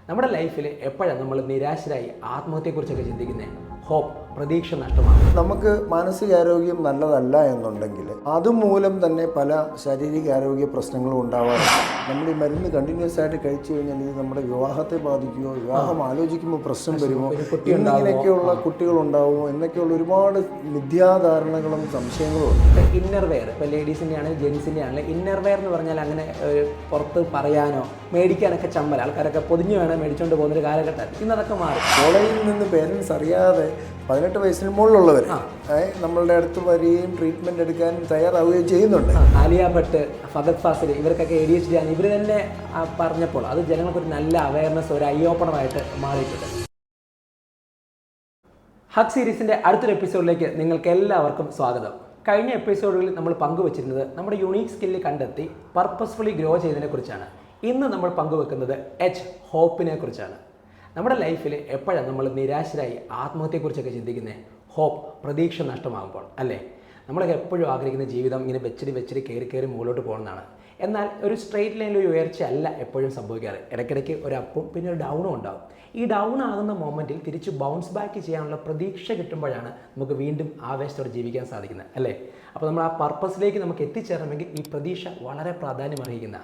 നമ്മുടെ ലൈഫിൽ എപ്പോഴാണ് നമ്മൾ നിരാശരായി ആത്മഹത്യയെക്കുറിച്ചൊക്കെ ചിന്തിക്കുന്നത്? ഹോപ്പ്, പ്രതീക്ഷ നഷ്ടമാണ്. നമുക്ക് മാനസികാരോഗ്യം നല്ലതല്ല എന്നുണ്ടെങ്കിൽ അതുമൂലം തന്നെ പല ശാരീരികാരോഗ്യ പ്രശ്നങ്ങളും ഉണ്ടാവാറുണ്ട്. നമ്മൾ ഈ മരുന്ന് കണ്ടിന്യൂസ് ആയിട്ട് കഴിച്ചു കഴിഞ്ഞാൽ ഇത് നമ്മുടെ വിവാഹത്തെ ബാധിക്കുമോ, വിവാഹം ആലോചിക്കുമ്പോൾ പ്രശ്നം വരുമോ, ഇങ്ങനെയൊക്കെയുള്ള കുട്ടികളുണ്ടാവുമോ എന്നൊക്കെയുള്ള ഒരുപാട് മിഥ്യാധാരണകളും സംശയങ്ങളും ഉണ്ട്. ഇന്നർ വെയർ, ഇപ്പോൾ ലേഡീസിൻ്റെ ആണെങ്കിൽ ജെൻസിൻ്റെ ആണെങ്കിൽ ഇന്നർ വെയർ എന്ന് പറഞ്ഞാൽ അങ്ങനെ പുറത്ത് പറയാനോ മേടിക്കാനൊക്കെ ചമ്മൽ, ആൾക്കാരൊക്കെ പൊതിഞ്ഞ് വേണം മേടിച്ചുകൊണ്ട് പോകുന്നൊരു കാലഘട്ടം. ഇന്നതൊക്കെ മാറി. കോളേജിൽ നിന്ന് പേരൻസ് അറിയാതെ 18 വയസ്സിന് മുകളിലുള്ളവർ നമ്മളുടെ അടുത്ത് വരികയും ട്രീറ്റ്മെൻറ്റ് എടുക്കാൻ തയ്യാറാവുകയും ചെയ്യുന്നുണ്ട്. ആലിയ ഭട്ട്, ഫഹദ് ഫാസിൽ ഇവർക്കൊക്കെ ADHD ആണ് ഇവർ തന്നെ പറഞ്ഞപ്പോൾ അത് ജനങ്ങൾക്കൊരു നല്ല അവയർനെസ്, ഒരു ഐ ഓപ്പണറായിട്ട് മാറിയിട്ടുണ്ട്. ഹഗ് സീരീസിൻ്റെ അടുത്തൊരു എപ്പിസോഡിലേക്ക് നിങ്ങൾക്ക് എല്ലാവർക്കും സ്വാഗതം. കഴിഞ്ഞ എപ്പിസോഡുകളിൽ നമ്മൾ പങ്കുവച്ചിരുന്നത് നമ്മുടെ യുണീക്ക് സ്കില്ല് കണ്ടെത്തി പർപ്പസ്ഫുള്ളി ഗ്രോ ചെയ്തതിനെ കുറിച്ചാണ്. ഇന്ന് നമ്മൾ പങ്കുവെക്കുന്നത് ഹോപ്പിനെ കുറിച്ചാണ്. നമ്മുടെ ലൈഫിൽ എപ്പോഴാണ് നമ്മൾ നിരാശരായി ആത്മഹത്യയെക്കുറിച്ചൊക്കെ ചിന്തിക്കുന്നത്? ഹോപ്പ്, പ്രതീക്ഷ നഷ്ടമാകുമ്പോൾ അല്ലേ? നമ്മളൊക്കെ എപ്പോഴും ആഗ്രഹിക്കുന്ന ജീവിതം ഇങ്ങനെ വെച്ചിട്ട് കയറി മുകളിലോട്ട് പോകുന്നതാണ്. എന്നാൽ ഒരു സ്ട്രെയിറ്റ് ലൈനിൽ ഒരു ഉയർച്ചയല്ല എപ്പോഴും സംഭവിക്കാറ്. ഇടയ്ക്കിടയ്ക്ക് ഒരു അപ്പും പിന്നെ ഒരു ഡൗണും ഉണ്ടാകും. ഈ ഡൗൺ ആകുന്ന മൊമെൻറ്റിൽ തിരിച്ച് ബൗൺസ് ബാക്ക് ചെയ്യാനുള്ള പ്രതീക്ഷ കിട്ടുമ്പോഴാണ് നമുക്ക് വീണ്ടും ആവേശത്തോടെ ജീവിക്കാൻ സാധിക്കുന്നത് അല്ലേ? അപ്പോൾ നമ്മൾ ആ പർപ്പസിലേക്ക് നമുക്ക് എത്തിച്ചേരണമെങ്കിൽ ഈ പ്രതീക്ഷ വളരെ പ്രാധാന്യം അർഹിക്കുന്ന.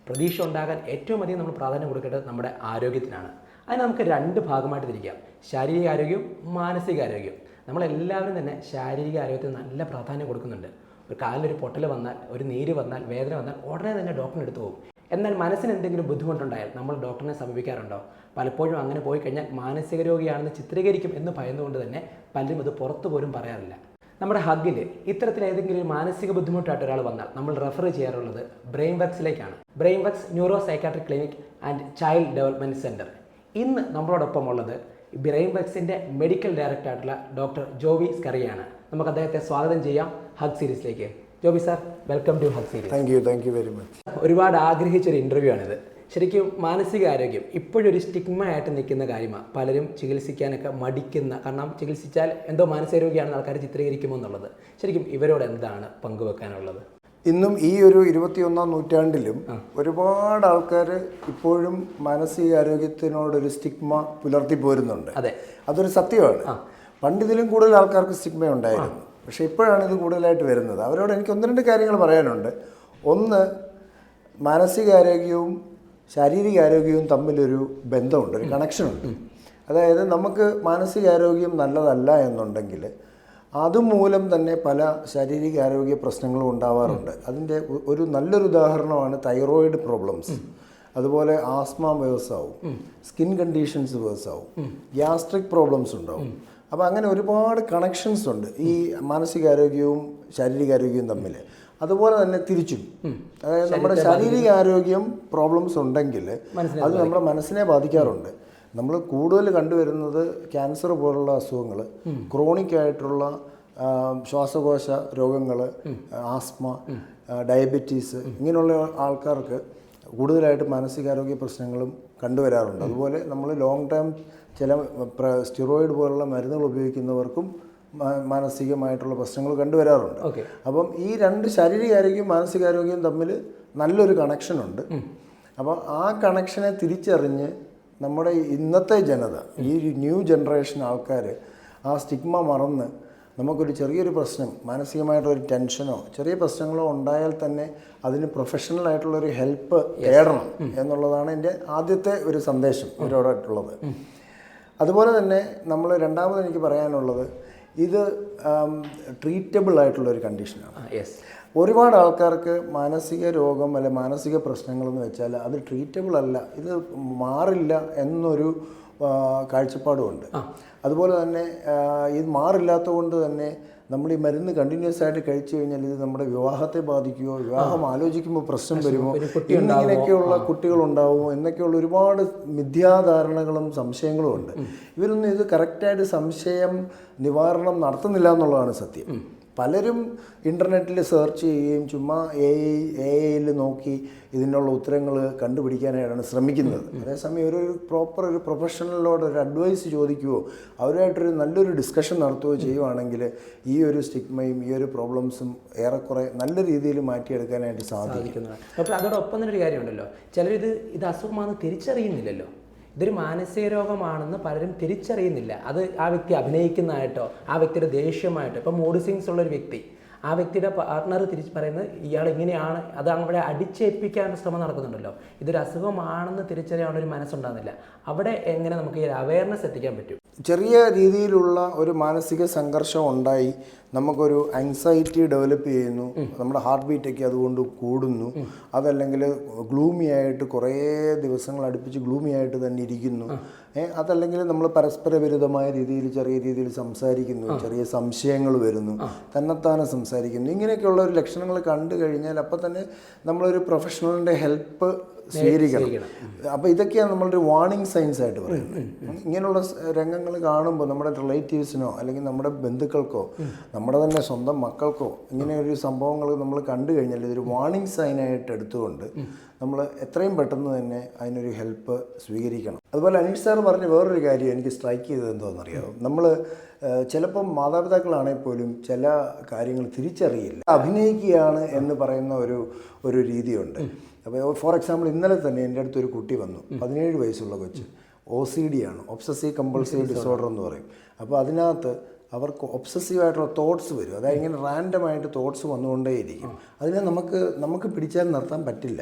പ്രതീക്ഷ ഉണ്ടാകാൻ ഏറ്റവും അധികം നമ്മൾ പ്രാധാന്യം കൊടുക്കേണ്ടത് നമ്മുടെ ആരോഗ്യത്തിനാണ്. അതിന് നമുക്ക് രണ്ട് ഭാഗമായിട്ട് തിരിക്കാം: ശാരീരിക ആരോഗ്യവും മാനസികാരോഗ്യവും. നമ്മളെല്ലാവരും തന്നെ ശാരീരിക ആരോഗ്യത്തിന് നല്ല പ്രാധാന്യം കൊടുക്കുന്നുണ്ട്. ഒരു കാലിലൊരു പൊട്ടൽ വന്നാൽ, ഒരു നീര് വന്നാൽ, വേദന വന്നാൽ ഉടനെ തന്നെ ഡോക്ടറിനെ എടുത്തു പോകും. എന്നാൽ മനസ്സിന് എന്തെങ്കിലും ബുദ്ധിമുട്ടുണ്ടായാൽ നമ്മൾ ഡോക്ടറിനെ സമീപിക്കാറുണ്ടോ? പലപ്പോഴും അങ്ങനെ പോയി കഴിഞ്ഞാൽ മാനസിക രോഗിയാണെന്ന് ചിത്രീകരിക്കും എന്ന് ഭയന്നുകൊണ്ട് തന്നെ പലരും അത് പുറത്തു പോലും പറയാറില്ല. നമ്മുടെ ഹഗ്ഗിൽ ഇത്തരത്തിൽ ഏതെങ്കിലും ഒരു മാനസിക ബുദ്ധിമുട്ടായിട്ട് ഒരാൾ വന്നാൽ നമ്മൾ റെഫർ ചെയ്യാറുള്ളത് ബ്രെയിൻ വർക്സിലേക്കാണ്. Brain Works neuro psychiatric clinic and child development centre. ഇന്ന് നമ്മളോടൊപ്പം ഉള്ളത് ബ്രെയിൻ വർക്സിൻ്റെ മെഡിക്കൽ ഡയറക്ടറായിട്ടുള്ള ഡോക്ടർ ജോബി സ്കറിയാണ്. നമുക്ക് അദ്ദേഹത്തെ സ്വാഗതം ചെയ്യാം ഹഗ് സീരീസിലേക്ക്. Joby sir, welcome to hug series. Thank you very much. ഒരുപാട് ആഗ്രഹിച്ചൊരു ഇൻ്റർവ്യൂ ആണിത്. ശരിക്കും മാനസികാരോഗ്യം ഇപ്പോഴൊരു സ്റ്റിഗ്മ ആയിട്ട് നിൽക്കുന്ന കാര്യമാണ്. പലരും ചികിത്സിക്കാനൊക്കെ മടിക്കുന്ന, കാരണം ചികിത്സിച്ചാൽ എന്തോ മാനസികാരോഗ്യമാണെന്ന് ആൾക്കാർ ചിത്രീകരിക്കുമോ എന്നുള്ളത്. ശരിക്കും ഇവരോട് എന്താണ് പങ്കുവെക്കാനുള്ളത്? ഇന്നും ഈ ഒരു 21ാം നൂറ്റാണ്ടിലും ഒരുപാട് ആൾക്കാർ ഇപ്പോഴും മാനസികാരോഗ്യത്തിനോടൊരു സ്റ്റിഗ്മ പുലർത്തി പോരുന്നുണ്ട്. അതെ, അതൊരു സത്യമാണ്. പണ്ടിതിലും കൂടുതൽ ആൾക്കാർക്ക് സ്റ്റിഗ്മ ഉണ്ടായിരുന്നു, പക്ഷേ ഇപ്പോഴാണ് ഇത് കൂടുതലായിട്ട് വരുന്നത്. അവരോട് എനിക്ക് ഒന്ന് രണ്ട് കാര്യങ്ങൾ പറയാനുണ്ട്. ഒന്ന്, മാനസികാരോഗ്യവും ശാരീരികാരോഗ്യവും തമ്മിലൊരു ബന്ധമുണ്ട്, ഒരു കണക്ഷനുണ്ട്. അതായത് നമുക്ക് മാനസികാരോഗ്യം നല്ലതല്ല എന്നുണ്ടെങ്കിൽ അതുമൂലം തന്നെ പല ശാരീരികാരോഗ്യ പ്രശ്നങ്ങളും ഉണ്ടാവാറുണ്ട്. അതിൻ്റെ ഒരു നല്ലൊരു ഉദാഹരണമാണ് തൈറോയിഡ് പ്രോബ്ലംസ്. അതുപോലെ ആസ്മ വേഴ്സാവും, സ്കിൻ കണ്ടീഷൻസ് വേഴ്സാവും, ഗ്യാസ്ട്രിക് പ്രോബ്ലംസ് ഉണ്ടാവും. അപ്പോൾ അങ്ങനെ ഒരുപാട് കണക്ഷൻസ് ഉണ്ട് ഈ മാനസികാരോഗ്യവും ശാരീരികാരോഗ്യവും തമ്മിൽ. അതുപോലെ തന്നെ തിരിച്ചും, അതായത് നമ്മുടെ ശാരീരികാരോഗ്യം പ്രോബ്ലംസ് ഉണ്ടെങ്കിൽ അത് നമ്മുടെ മനസ്സിനെ ബാധിക്കാറുണ്ട്. നമ്മൾ കൂടുതൽ കണ്ടുവരുന്നത് ക്യാൻസർ പോലുള്ള അസുഖങ്ങൾ, ക്രോണിക് ആയിട്ടുള്ള ശ്വാസകോശ രോഗങ്ങൾ, ആസ്മ, ഡയബറ്റീസ്, ഇങ്ങനെയുള്ള ആൾക്കാർക്ക് കൂടുതലായിട്ട് മാനസികാരോഗ്യ പ്രശ്നങ്ങളും കണ്ടുവരാറുണ്ട്. അതുപോലെ നമ്മൾ ലോങ് ടൈം ചില സ്റ്റിറോയിഡ് പോലുള്ള മരുന്നുകൾ ഉപയോഗിക്കുന്നവർക്കും മാനസികമായിട്ടുള്ള പ്രശ്നങ്ങൾ കണ്ടുവരാറുണ്ട്. അപ്പം ഈ രണ്ട് ശാരീരികാരോഗ്യവും മാനസികാരോഗ്യവും തമ്മിൽ നല്ലൊരു കണക്ഷനുണ്ട്. അപ്പോൾ ആ കണക്ഷനെ തിരിച്ചറിഞ്ഞ് നമ്മുടെ ഇന്നത്തെ ജനത, ഈ ന്യൂ ജനറേഷൻ ആൾക്കാർ ആ സ്റ്റിഗ്മ മറന്ന് നമുക്കൊരു ചെറിയൊരു പ്രശ്നം, മാനസികമായിട്ടൊരു ടെൻഷനോ ചെറിയ പ്രശ്നങ്ങളോ ഉണ്ടായാൽ തന്നെ അതിന് പ്രൊഫഷണലായിട്ടുള്ളൊരു ഹെൽപ്പ് തേടണം എന്നുള്ളതാണ് എൻ്റെ ആദ്യത്തെ ഒരു സന്ദേശം ഇവരോടായിട്ടുള്ളത്. അതുപോലെ തന്നെ നമ്മൾ രണ്ടാമത് എനിക്ക് പറയാനുള്ളത്, ഇത് ട്രീറ്റബിൾ ആയിട്ടുള്ളൊരു കണ്ടീഷനാണ്. ഒരുപാട് ആൾക്കാർക്ക് മാനസിക രോഗം അല്ലെ മാനസിക പ്രശ്നങ്ങളെന്ന് വെച്ചാൽ അത് ട്രീറ്റബിൾ അല്ല, ഇത് മാറില്ല എന്നൊരു കാഴ്ചപ്പാടുമുണ്ട്. അതുപോലെ തന്നെ ഇത് മാറില്ലാത്തത് കൊണ്ട് തന്നെ നമ്മൾ ഈ മരുന്ന് കണ്ടിന്യൂസ് ആയിട്ട് കഴിച്ചു കഴിഞ്ഞാൽ ഇത് നമ്മുടെ വിവാഹത്തെ ബാധിക്കുമോ, വിവാഹം ആലോചിക്കുമ്പോൾ പ്രശ്നം വരുമോ, ഇങ്ങനെയൊക്കെയുള്ള കുട്ടികളുണ്ടാവുമോ എന്നൊക്കെയുള്ള ഒരുപാട് മിഥ്യാധാരണകളും സംശയങ്ങളും ഉണ്ട്. ഇവരൊന്നും ഇത് കറക്റ്റായിട്ട് സംശയം നിവാരണം നടത്തുന്നില്ല എന്നുള്ളതാണ് സത്യം. പലരും ഇൻ്റർനെറ്റിൽ സെർച്ച് ചെയ്യുകയും ചുമ്മാ എഐയിൽ നോക്കി ഇതിനുള്ള ഉത്തരങ്ങൾ കണ്ടുപിടിക്കാനായിട്ടാണ് ശ്രമിക്കുന്നത്. അതേസമയം ഒരു പ്രൊഫഷണലിനോട് ഒരു അഡ്വൈസ് ചോദിക്കുകയോ അവരുമായിട്ടൊരു നല്ലൊരു ഡിസ്കഷൻ നടത്തുകയോ ചെയ്യുവാണെങ്കിൽ ഈ ഒരു സ്റ്റിഗ്മയും ഈ ഒരു പ്രോബ്ലംസും ഏറെക്കുറെ നല്ല രീതിയിൽ മാറ്റിയെടുക്കാനായിട്ട് സാധിക്കും. അപ്പോൾ അതോടൊപ്പം തന്നെ ഒരു കാര്യമുണ്ടല്ലോ, ചിലരിത് അസുഖമാണെന്ന് തിരിച്ചറിയുന്നില്ലല്ലോ. ഇതൊരു മാനസിക രോഗമാണെന്ന് പലരും തിരിച്ചറിയുന്നില്ല. അത് ആ വ്യക്തി അഭിനയിക്കുന്നതായിട്ടോ ആ വ്യക്തിയുടെ ദേഷ്യമായിട്ടോ. ഇപ്പോൾ മൂഡ് സ്വിങ്സ് ഉള്ളൊരു വ്യക്തി, ആ വ്യക്തിയുടെ പാർട്ട്ണർ തിരിച്ച് പറയുന്നത് ഇയാൾ ഇങ്ങനെയാണ്, അത് അവിടെ അടിച്ചേൽപ്പിക്കാനുള്ള ശ്രമം നടക്കുന്നുണ്ടല്ലോ. ഇതൊരു അസുഖമാണെന്ന് തിരിച്ചറിയാനുള്ള ഒരു മനസ്സുണ്ടാകുന്നില്ല. അവിടെ എങ്ങനെ നമുക്ക് ഈ അവയർനെസ് എത്തിക്കാൻ പറ്റും? ചെറിയ രീതിയിലുള്ള ഒരു മാനസിക സംഘർഷം ഉണ്ടായി നമുക്കൊരു ആങ്സൈറ്റി ഡെവലപ്പ് ചെയ്യുന്നു, നമ്മുടെ ഹാർട്ട് ബീറ്റൊക്കെ അതുകൊണ്ട് കൂടുന്നു, അതല്ലെങ്കിൽ ഗ്ലൂമി ആയിട്ട് കുറേ ദിവസങ്ങൾ അടുപ്പിച്ച് ഗ്ലൂമി ആയിട്ട് തന്നെ ഇരിക്കുന്നു, അതല്ലെങ്കിൽ നമ്മൾ പരസ്പര വിരുദ്ധമായ രീതിയിൽ ചെറിയ രീതിയിൽ സംസാരിക്കുന്നു, ചെറിയ സംശയങ്ങൾ വരുന്നു, തന്നെത്താനെ സംസാരിക്കുന്നു, ഇങ്ങനെയൊക്കെയുള്ള ഒരു ലക്ഷണങ്ങൾ കണ്ടു കഴിഞ്ഞാൽ അപ്പം തന്നെ നമ്മളൊരു പ്രൊഫഷണലിൻ്റെ ഹെൽപ്പ് സ്വീകരിക്കണം. അപ്പോൾ ഇതൊക്കെയാണ് നമ്മളൊരു വാർണിംഗ് സൈൻസ് ആയിട്ട് പറയുന്നത്. ഇങ്ങനെയുള്ള രംഗങ്ങൾ കാണുമ്പോൾ നമ്മുടെ റിലേറ്റീവ്സിനോ അല്ലെങ്കിൽ നമ്മുടെ ബന്ധുക്കൾക്കോ നമ്മുടെ തന്നെ സ്വന്തം മക്കൾക്കോ ഇങ്ങനെ ഒരു സംഭവങ്ങൾ നമ്മൾ കണ്ടു കഴിഞ്ഞാൽ ഇതൊരു വാർണിംഗ് സൈനായിട്ട് എടുത്തുകൊണ്ട് നമ്മൾ എത്രയും പെട്ടെന്ന് തന്നെ അതിനൊരു ഹെൽപ്പ് സ്വീകരിക്കണം. അതുപോലെ അനീഷ് സാർ പറഞ്ഞ വേറൊരു കാര്യം എനിക്ക് സ്ട്രൈക്ക് ചെയ്തത് എന്താണെന്നറിയാമോ, നമ്മൾ ചിലപ്പം മാതാപിതാക്കളാണെങ്കിൽ പോലും ചില കാര്യങ്ങൾ തിരിച്ചറിയില്ല, അഭിനയിക്കുകയാണ് എന്ന് പറയുന്ന ഒരു രീതിയുണ്ട്. അപ്പോൾ ഫോർ എക്സാമ്പിൾ ഇന്നലെ തന്നെ എൻ്റെ അടുത്തൊരു കുട്ടി വന്നു, 17 വയസ്സുള്ള കൊച്ച്, OCD ആണ്, ഒബ്സസീവ് കമ്പൾസീവ് ഡിസോർഡർ എന്ന് പറയും. അപ്പോൾ അതിനകത്ത് അവർക്ക് ഒബ്സസീവായിട്ടുള്ള തോട്ട്സ് വരും, അതായത് ഇങ്ങനെ റാൻഡമായിട്ട് തോട്ട്സ് വന്നുകൊണ്ടേയിരിക്കും. അതിനെ നമുക്ക് പിടിച്ചാൽ നിർത്താൻ പറ്റില്ല.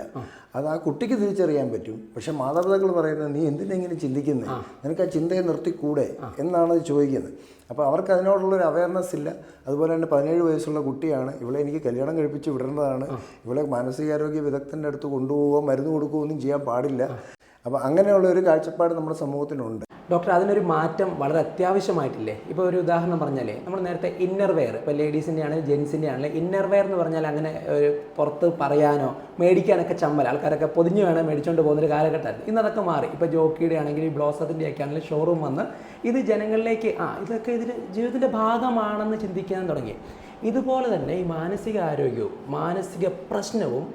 അത് ആ കുട്ടിക്ക് തിരിച്ചറിയാൻ പറ്റും. പക്ഷേ മാതാപിതാക്കൾ പറയുന്നത് നീ എന്തിനെങ്ങനെ ചിന്തിക്കുന്നത്, നിനക്ക് ആ ചിന്തയെ നിർത്തിക്കൂടെ എന്നാണ് ചോദിക്കുന്നത്. അപ്പോൾ അവർക്ക് അതിനോടുള്ളൊരു അവയർനെസ് ഇല്ല. അതുപോലെ തന്നെ 17 വയസ്സുള്ള കുട്ടിയാണ്, ഇവളെ എനിക്ക് കല്യാണം കഴിപ്പിച്ച് വിടേണ്ടതാണ്, ഇവളെ മാനസികാരോഗ്യ വിദഗ്ധൻ്റെ അടുത്ത് കൊണ്ടുപോവുകയോ മരുന്ന് കൊടുക്കുകയോ ഒന്നും ചെയ്യാൻ പാടില്ല. അപ്പോൾ അങ്ങനെയുള്ള ഒരു കാഴ്ചപ്പാട് നമ്മുടെ സമൂഹത്തിനുണ്ട്. ഡോക്ടർ, അതിനൊരു മാറ്റം വളരെ അത്യാവശ്യമായിട്ടില്ലേ? ഇപ്പോൾ ഒരു ഉദാഹരണം പറഞ്ഞാൽ നമ്മൾ നേരത്തെ ഇന്നർ വെയർ, ഇപ്പോൾ ലേഡീസിൻ്റെ ആണെങ്കിലും ജെൻസിൻ്റെ ആണെങ്കിലും ഇന്നർ വെയർ എന്ന് പറഞ്ഞാൽ അങ്ങനെ ഒരു പുറത്ത് പറയാനോ മേടിക്കാനൊക്കെ ചമ്മൽ, ആൾക്കാരൊക്കെ പൊതിഞ്ഞ് വേണം മേടിച്ചുകൊണ്ട് പോകുന്നൊരു കാലഘട്ടമായിരുന്നു. ഇന്നതൊക്കെ മാറി. ഇപ്പോൾ ജോക്കിയുടെ ആണെങ്കിലും ബ്ലോസത്തിൻ്റെ ഒക്കെ ആണെങ്കിലും ഷോറൂം വന്ന് ഇത് ജനങ്ങളിലേക്ക് ഇതൊക്കെ ഇതിന് ജീവിതത്തിൻ്റെ ഭാഗമാണെന്ന് ചിന്തിക്കാൻ തുടങ്ങി. ഇതുപോലെ തന്നെ ഈ മാനസിക ആരോഗ്യവും മാനസിക പ്രശ്നവും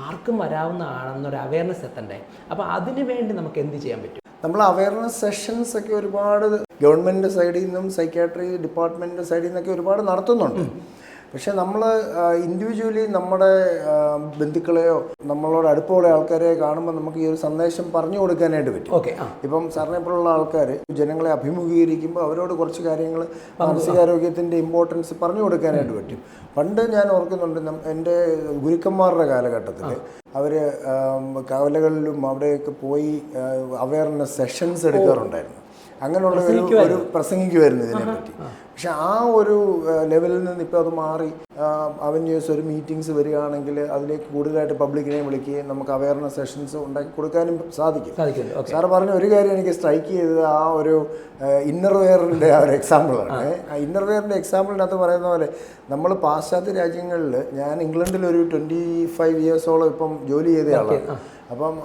ആർക്കും വരാവുന്നതാണെന്നൊരു അവയർനെസ് എത്തണ്ടേ? അപ്പോൾ അതിനു വേണ്ടി നമുക്ക് എന്ത് ചെയ്യാൻ പറ്റും? നമ്മൾ അവയർനെസ് സെഷൻസ് ഒക്കെ ഒരുപാട് ഗവൺമെൻറ് സൈഡിൽ നിന്നും സൈക്യാട്രി ഡിപ്പാർട്ട്മെൻറ്റിൻ്റെ സൈഡിൽ നിന്നൊക്കെ ഒരുപാട് നടത്തുന്നുണ്ട്. പക്ഷേ നമ്മൾ ഇൻഡിവിജ്വലി നമ്മുടെ ബന്ധുക്കളെയോ നമ്മളോട് അടുപ്പമുള്ള ആൾക്കാരെയോ കാണുമ്പോൾ നമുക്ക് ഈ ഒരു സന്ദേശം പറഞ്ഞു കൊടുക്കാനായിട്ട് പറ്റും. ഇപ്പം സാറിനെപ്പോലുള്ള ആൾക്കാർ ജനങ്ങളെ അഭിമുഖീകരിക്കുമ്പോൾ അവരോട് കുറച്ച് കാര്യങ്ങൾ മാനസികാരോഗ്യത്തിൻ്റെ ഇമ്പോർട്ടൻസ് പറഞ്ഞു കൊടുക്കാനായിട്ട് പറ്റും. പണ്ട് ഞാൻ ഓർക്കുന്നുണ്ട്, എൻ്റെ ഗുരുക്കന്മാരുടെ കാലഘട്ടത്തിൽ അവർ കവലകളിലും അവിടെയൊക്കെ പോയി അവയർനെസ് സെഷൻസ് എടുക്കാറുണ്ടായിരുന്നു. അങ്ങനെയുള്ള ഒരു പ്രസംഗിക്കുമായിരുന്നു ഇതിനെപ്പറ്റി. പക്ഷെ ആ ഒരു ലെവലിൽ നിന്ന് ഇപ്പോൾ അത് മാറി അവന്യൂസ് ഒരു മീറ്റിങ്സ് വരികയാണെങ്കിൽ അതിലേക്ക് കൂടുതലായിട്ട് പബ്ലിക്കിനെ വിളിക്കുകയും നമുക്ക് അവയർനെസ് സെഷൻസ് ഉണ്ടാക്കി കൊടുക്കാനും സാധിക്കും. സാറ് പറഞ്ഞ ഒരു കാര്യം എനിക്ക് സ്ട്രൈക്ക് ചെയ്തത് ആ ഒരു ഇന്നർ വെയറിൻ്റെ ആ ഒരു എക്സാമ്പിളാണ്. ആ ഇന്നർ വെയറിൻ്റെ എക്സാമ്പിളിനകത്ത് പറയുന്ന പോലെ നമ്മൾ പാശ്ചാത്യ രാജ്യങ്ങളിൽ, ഞാൻ ഇംഗ്ലണ്ടിലൊരു 25 ഇയേഴ്സോളം ഇപ്പം ജോലി ചെയ്ത ആളാണ്. അപ്പം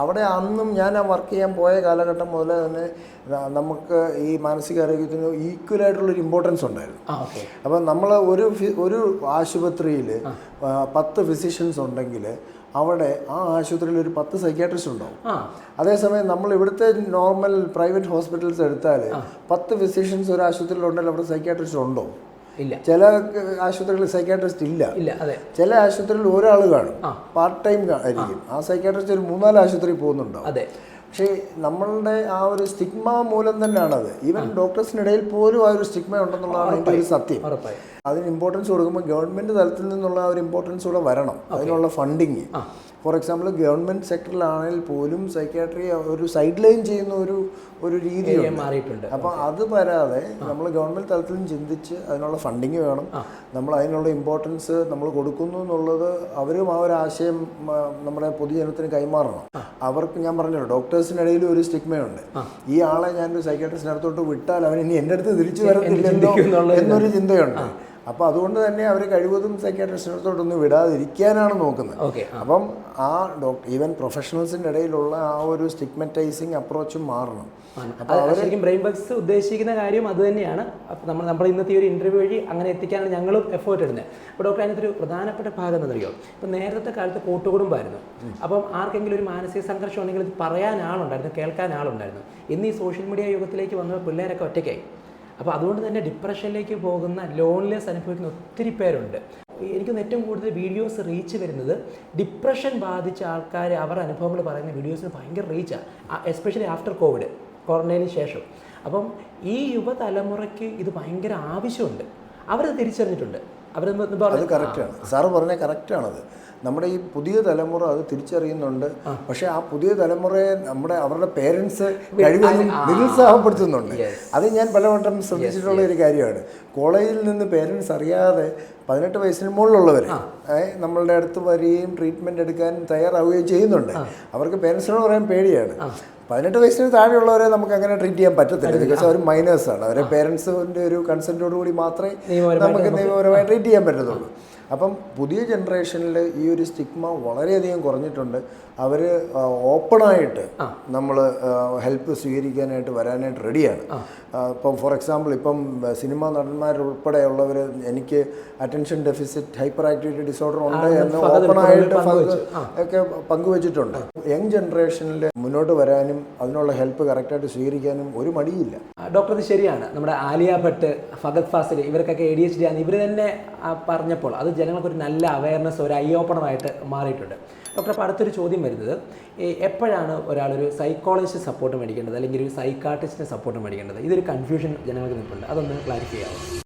അവിടെ അന്നും ഞാൻ വർക്ക് ചെയ്യാൻ പോയ കാലഘട്ടം മുതൽ തന്നെ നമുക്ക് ഈ മാനസികാരോഗ്യത്തിന് ഈക്വലായിട്ടുള്ളൊരു ഇമ്പോർട്ടൻസ് ഉണ്ടായിരുന്നു. അപ്പം നമ്മൾ ഒരു ആശുപത്രിയിൽ 10 ഫിസിഷ്യൻസ് ഉണ്ടെങ്കിൽ അവിടെ ആ ആശുപത്രിയിൽ ഒരു 10 സൈക്യാട്രിസ്റ്റ് ഉണ്ടാവും. അതേസമയം നമ്മൾ ഇവിടുത്തെ നോർമൽ പ്രൈവറ്റ് ഹോസ്പിറ്റൽസ് എടുത്താൽ 10 ഫിസിഷ്യൻസ് ഒരു ആശുപത്രിയിലുണ്ടെങ്കിൽ അവിടെ സൈക്യാട്രിസ്റ്റ് ഉണ്ടോ? ഇല്ല. ചില ആശുപത്രികളിൽ സൈക്യാട്രിസ്റ്റ് ഇല്ല. ചില ആശുപത്രിയിൽ ഒരാൾ കാണും, പാർട്ട് ടൈം ആയിരിക്കും. ആ സൈക്യാട്രിസ്റ്റ് ഒരു 3-4 ആശുപത്രിയിൽ പോകുന്നുണ്ടാവും. പക്ഷേ നമ്മളുടെ ആ ഒരു സ്റ്റിഗ്മ മൂലം തന്നെയാണത്. ഈവൻ ഡോക്ടേഴ്സിനിടയിൽ പോലും ആ ഒരു സ്റ്റിഗ്മ ഉണ്ടെന്നുള്ളതാണ് അതിൻ്റെ ഒരു സത്യം. അതിന് ഇമ്പോർട്ടൻസ് കൊടുക്കുമ്പോൾ ഗവൺമെൻറ് തലത്തിൽ നിന്നുള്ള ഒരു ഇമ്പോർട്ടൻസ് കൂടെ വരണം, അതിനുള്ള ഫണ്ടിങ്. ഫോർ എക്സാമ്പിൾ ഗവൺമെൻറ് സെക്ടറിലാണെങ്കിൽ പോലും സൈക്യാട്രി ഒരു സൈഡ് ലൈൻ ചെയ്യുന്ന ഒരു രീതി മാറിയിട്ടുണ്ട്. അപ്പോൾ അത് വരാതെ നമ്മൾ ഗവൺമെൻറ് തലത്തിൽ നിന്ന് ചിന്തിച്ച് അതിനുള്ള ഫണ്ടിങ് വേണം, നമ്മൾ അതിനുള്ള ഇമ്പോർട്ടൻസ് നമ്മൾ കൊടുക്കുന്നു എന്നുള്ളത് അവരും ആ ഒരു ആശയം നമ്മുടെ പൊതുജനത്തിന് കൈമാറണം. അവർക്ക് ഞാൻ പറഞ്ഞല്ലോ, ഡോക്ടേഴ്സിനിടയിൽ ഒരു സ്റ്റിഗ്മയുണ്ട്. ഈ ആളെ ഞാനൊരു സൈക്യാട്രിസ്റ്റിൻ്റെ അടുത്തോട്ട് വിട്ടാൽ അവൻ ഇനി എൻ്റെ അടുത്ത് തിരിച്ചു വരത്തില്ലല്ലോ എന്നൊരു ചിന്തയുണ്ട്. അപ്പോൾ അതുകൊണ്ട് തന്നെ അവർ കഴിവതും സൈക്യാട്രിസ്റ്റിനടുത്തോട്ടൊന്നും വിടാതിരിക്കാനാണ് നോക്കുന്നത്. അപ്പം ആ ഈവൻ പ്രൊഫഷണൽസിൻ്റെ ഇടയിലുള്ള ആ ഒരു സ്റ്റിഗ്മറ്റൈസിങ് അപ്രോച്ചും മാറണം. ശരിക്കും ബ്രെയിൻ ബഗ്സ് ഉദ്ദേശിക്കുന്ന കാര്യം അത് തന്നെയാണ്. അപ്പം നമ്മൾ ഇന്നത്തെ ഒരു ഇൻ്റർവ്യൂ വഴി അങ്ങനെ എത്തിക്കാനാണ് ഞങ്ങളും എഫേർട്ട് ഇടുന്നത്. അപ്പോൾ ഡോക്ടർ, അതിനകത്തൊരു പ്രധാനപ്പെട്ട ഭാഗം എന്നറിയോ, ഇപ്പം നേരത്തെ കാലത്ത് കൂട്ടുകുടുംബമായിരുന്നു. അപ്പം ആർക്കെങ്കിലും ഒരു മാനസിക സംഘർഷം ഉണ്ടെങ്കിൽ ഇത് പറയാൻ ആളുണ്ടായിരുന്നു, കേൾക്കാൻ ആളുണ്ടായിരുന്നു. ഇന്ന് ഈ സോഷ്യൽ മീഡിയ യുഗത്തിലേക്ക് വന്നപ്പോൾ പിള്ളേരൊക്കെ ഒറ്റയ്ക്കായി. അപ്പോൾ അതുകൊണ്ട് തന്നെ ഡിപ്രഷനിലേക്ക് പോകുന്ന, ലോൺലിനെസ് അനുഭവിക്കുന്ന ഒത്തിരി പേരുണ്ട്. എനിക്കൊന്ന് ഏറ്റവും കൂടുതൽ വീഡിയോസ് റീച്ച് വരുന്നത് ഡിപ്രഷൻ ബാധിച്ച ആൾക്കാർ അവർ അനുഭവങ്ങൾ പറയുന്ന വീഡിയോസിന് ഭയങ്കര റീച്ചാണ്, എസ്പെഷ്യലി ആഫ്റ്റർ കോവിഡ്, കൊറോണയ്ക്ക് ശേഷം. അപ്പം ഈ യുവതലമുറയ്ക്ക് ഇത് ഭയങ്കര ആവശ്യമുണ്ട്, അവരത് തിരിച്ചറിഞ്ഞിട്ടുണ്ട്. അത് കറക്റ്റാണ്, സാറ് പറഞ്ഞാൽ കറക്റ്റാണത്. നമ്മുടെ ഈ പുതിയ തലമുറ അത് തിരിച്ചറിയുന്നുണ്ട്. പക്ഷേ ആ പുതിയ തലമുറയെ അവരുടെ പേരൻസ് കഴിവതും നിരുത്സാഹപ്പെടുത്തുന്നുണ്ട്. അത് ഞാൻ പലവട്ടം ശ്രദ്ധിച്ചിട്ടുള്ള ഒരു കാര്യമാണ്. കോളേജിൽ നിന്ന് പേരൻസ് അറിയാതെ 18 വയസ്സിന് മുകളിലുള്ളവർ നമ്മളുടെ അടുത്ത് വരികയും ട്രീറ്റ്മെൻറ്റ് എടുക്കാൻ തയ്യാറാവുകയും ചെയ്യുന്നുണ്ട്. അവർക്ക് പേരൻസിനോട് പറയാൻ പേടിയാണ്. 18 വയസ്സിന് താഴെയുള്ളവരെ നമുക്ക് അങ്ങനെ ട്രീറ്റ് ചെയ്യാൻ പറ്റത്തില്ല. ബിക്കോസ് അവർ മൈനേഴ്സാണ്. അവരെ പേരൻസിൻ്റെ ഒരു കൺസെൻറ്റോടു കൂടി മാത്രമേ നമുക്ക് നിയമപരമായി ട്രീറ്റ് ചെയ്യാൻ പറ്റത്തുള്ളൂ. അപ്പം പുതിയ ജനറേഷനിൽ ഈ ഒരു സ്റ്റിഗ്മ വളരെയധികം കുറഞ്ഞിട്ടുണ്ട്. അവർ ഓപ്പണായിട്ട് നമ്മൾ ഹെൽപ്പ് സ്വീകരിക്കാനായിട്ട് വരാനായിട്ട് റെഡിയാണ്. ഇപ്പം ഫോർ എക്സാമ്പിൾ ഇപ്പം സിനിമാ നടന്മാരുൾപ്പെടെയുള്ളവർ എനിക്ക് attention deficit hyper activity disorder ഉണ്ട് എന്ന് ഓപ്പണായിട്ട് ഒക്കെ പങ്കുവച്ചിട്ടുണ്ട്. യങ് ജനറേഷനിൽ മുന്നോട്ട് വരാനും അതിനുള്ള ഹെൽപ്പ് കറക്റ്റായിട്ട് സ്വീകരിക്കാനും ഒരു മടിയില്ല. ഡോക്ടർ, ഇത് ശരിയാണ്. നമ്മുടെ ആലിയ ഭട്ട്, ഫഹദ് ഫാസിൽ ഇവർക്കൊക്കെ ADHD ആണ് ഇവർ തന്നെ പറഞ്ഞപ്പോൾ അത് ജനങ്ങൾക്കൊരു നല്ല അവയർനെസ്, ഒരു ഐ ഓപ്പണറായിട്ട് മാറിയിട്ടുണ്ട്. ഡോക്ടർ, അപ്പോൾ അടുത്തൊരു ചോദ്യം വരുന്നത്, എപ്പോഴാണ് ഒരാളൊരു സൈക്കോളജിസ്റ്റ് സപ്പോർട്ട് മേടിക്കേണ്ടത് അല്ലെങ്കിൽ ഒരു സൈക്കാട്രിസ്റ്റിൻ്റെ സപ്പോർട്ട് മേടിക്കേണ്ടത്? ഇതൊരു കൺഫ്യൂഷൻ ജനങ്ങൾക്ക് നിൽപ്പുണ്ട്, അതൊന്ന് ക്ലാരിഫൈ ചെയ്യാമോ?